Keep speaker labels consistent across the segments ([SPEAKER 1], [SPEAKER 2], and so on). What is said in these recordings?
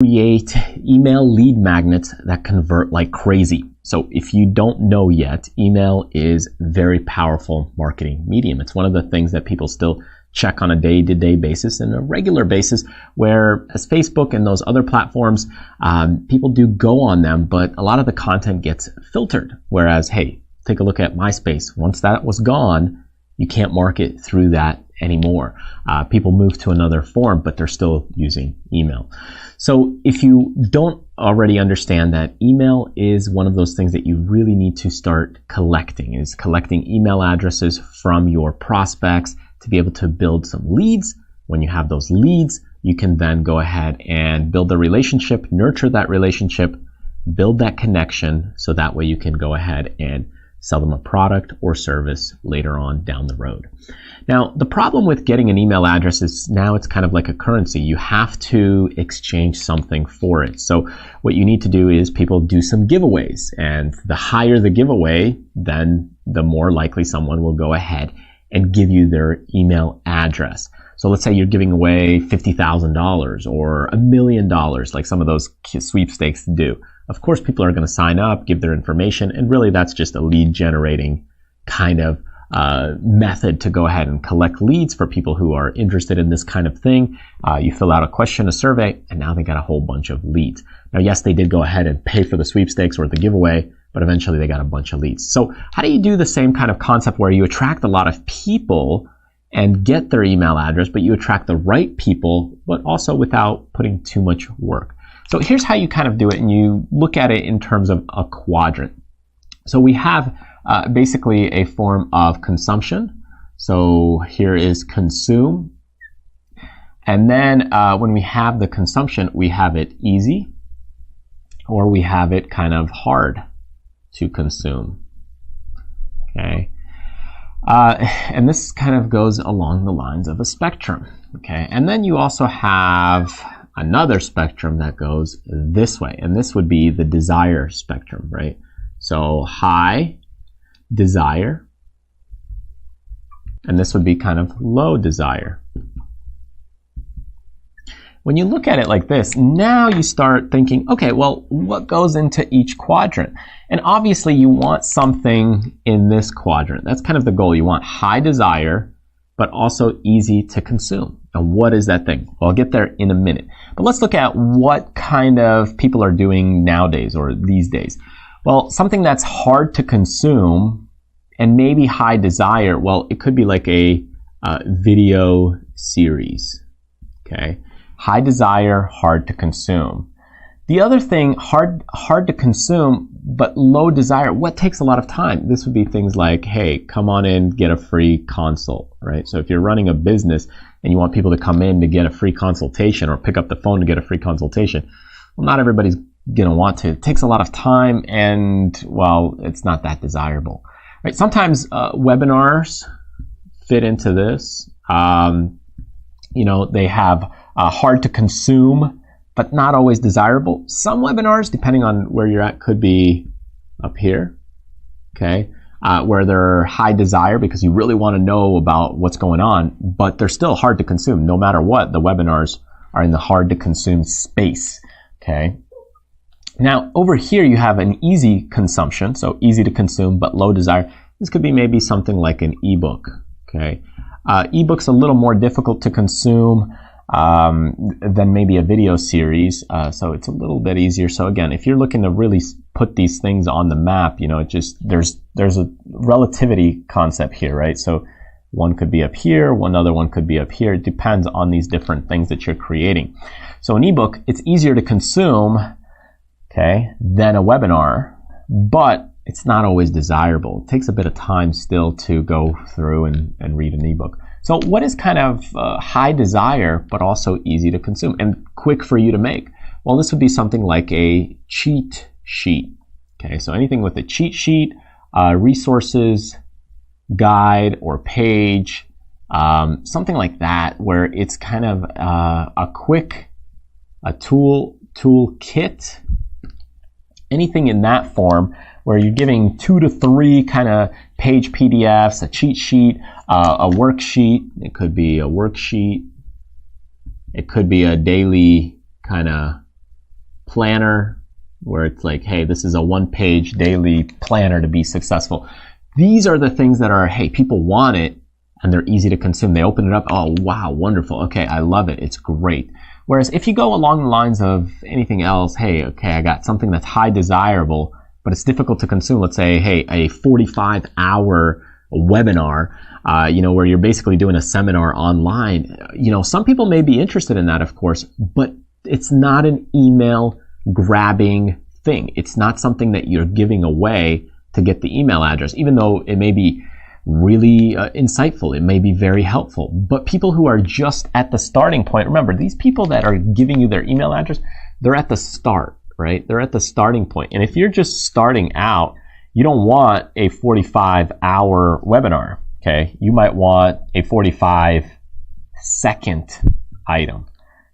[SPEAKER 1] Create email lead magnets that convert like crazy. So if you don't know yet, email is a very powerful marketing medium. It's one of the things that people still check on a day-to-day basis and a regular basis, where as Facebook and those other platforms, people do go on them, but a lot of the content gets filtered. Whereas, hey, take a look at MySpace. Once that was gone, you can't market through that anymore. People move to another form, but they're still using email. So if you don't already understand that, email is one of those things that you really need to start collecting, is collecting email addresses from your prospects to be able to build some leads. When you have those leads, you can then go ahead and build the relationship, nurture that relationship, build that connection, so that way you can go ahead and sell them a product or service later on down the road. Now, the problem with getting an email address is now it's kind of like a currency. You have to exchange something for it. So what you need to do is people do some giveaways, and the higher the giveaway, then the more likely someone will go ahead and give you their email address. So let's say you're giving away $50,000 or $1 million, like some of those sweepstakes do. Of course, people are going to sign up, give their information, and really that's just a lead generating kind of method to go ahead and collect leads for people who are interested in this kind of thing. You fill out a question, a survey, and now they got a whole bunch of leads. Now, yes, they did go ahead and pay for the sweepstakes or the giveaway, but eventually they got a bunch of leads. So how do you do the same kind of concept where you attract a lot of people and get their email address, but you attract the right people, but also without putting too much work? So here's how you kind of do it, and you look at it in terms of a quadrant. So we have basically a form of consumption. So here is consume. And then when we have the consumption, we have it easy, or we have it kind of hard to consume. Okay. And this kind of goes along the lines of a spectrum. Okay. And then you also have another spectrum that goes this way, and this would be the desire spectrum, right? So high desire, and this would be kind of low desire. When you look at it like this, now you start thinking, okay, well, what goes into each quadrant? And obviously you want something in this quadrant. That's kind of the goal. You want high desire, but also easy to consume. And what is that thing? Well, I'll get there in a minute. But let's look at what kind of people are doing nowadays or these days. Well, something that's hard to consume and maybe high desire, well, it could be like a video series, okay? High desire, hard to consume. The other thing, hard to consume, but low desire, what takes a lot of time? This would be things like, hey, come on in, get a free consult, right? So if you're running a business and you want people to come in to get a free consultation or pick up the phone to get a free consultation, well, not everybody's going to want to. It takes a lot of time and, well, it's not that desirable, right? Sometimes webinars fit into this. You know, they have hard to consume, but not always desirable. Some webinars, depending on where you're at, could be up here, okay, where they're high desire because you really want to know about what's going on, but they're still hard to consume. No matter what, the webinars are in the hard to consume space, okay? Now, over here, you have an easy consumption, so easy to consume, but low desire. This could be maybe something like an ebook, okay? Ebook's a little more difficult to consume than maybe a video series, so it's a little bit easier. So again, if you're looking to really put these things on the map, you know, it just there's a relativity concept here, right? So one could be up here, one other one could be up here. It depends on these different things that you're creating. So an ebook, it's easier to consume, okay, than a webinar, but it's not always desirable. It takes a bit of time still to go through and read an ebook. So what is kind of high desire, but also easy to consume and quick for you to make? Well, this would be something like a cheat sheet. Okay, so anything with a cheat sheet, resources, guide, or page, something like that, where it's kind of a quick toolkit, anything in that form, where you're giving 2 to 3 kind of page PDFs, a cheat sheet, a worksheet. It could be a worksheet. It could be a daily kind of planner where it's like, hey, this is a one-page daily planner to be successful. These are the things that are, hey, people want it and they're easy to consume. They open it up, oh, wow, wonderful. Okay, I love it. It's great. Whereas if you go along the lines of anything else, hey, okay, I got something that's high desirable, but it's difficult to consume. Let's say, hey, a 45-hour webinar, where you're basically doing a seminar online. Some people may be interested in that, of course, but it's not an email grabbing thing. It's not something that you're giving away to get the email address, even though it may be really insightful. It may be very helpful. But people who are just at the starting point, remember, these people that are giving you their email address, they're at the start, right? They're at the starting point. And if you're just starting out, you don't want a 45-hour webinar, okay? You might want a 45-second item,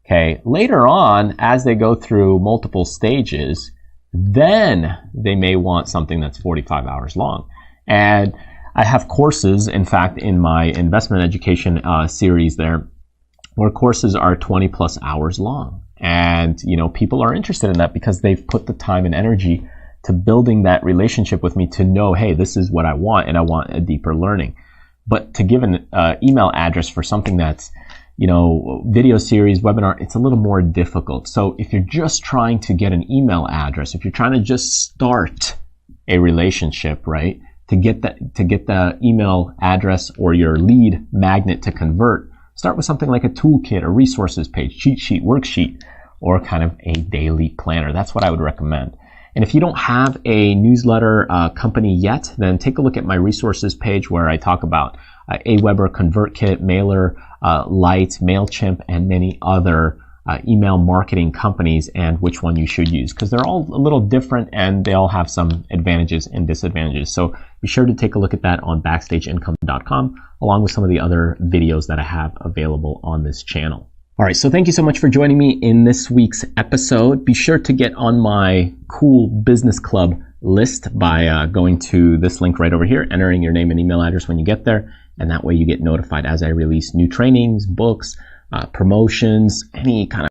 [SPEAKER 1] okay? Later on, as they go through multiple stages, then they may want something that's 45 hours long. And I have courses, in fact, in my investment education series there, where courses are 20 plus hours long. And, people are interested in that because they've put the time and energy to building that relationship with me to know, hey, this is what I want, and I want a deeper learning. But to give an email address for something that's, video series, webinar, it's a little more difficult. So if you're just trying to get an email address, if you're trying to just start a relationship, right, to get the email address or your lead magnet to convert, start with something like a toolkit, a resources page, cheat sheet, worksheet, or kind of a daily planner. That's what I would recommend. And if you don't have a newsletter company yet, then take a look at my resources page where I talk about Aweber, ConvertKit, Mailer, Lite, MailChimp, and many other email marketing companies and which one you should use, because they're all a little different and they all have some advantages and disadvantages. So be sure to take a look at that on BackstageIncome.com along with some of the other videos that I have available on this channel. All right, so thank you so much for joining me in this week's episode. Be sure to get on my cool business club list by going to this link right over here, entering your name and email address when you get there, and that way you get notified as I release new trainings, books, promotions, any kind of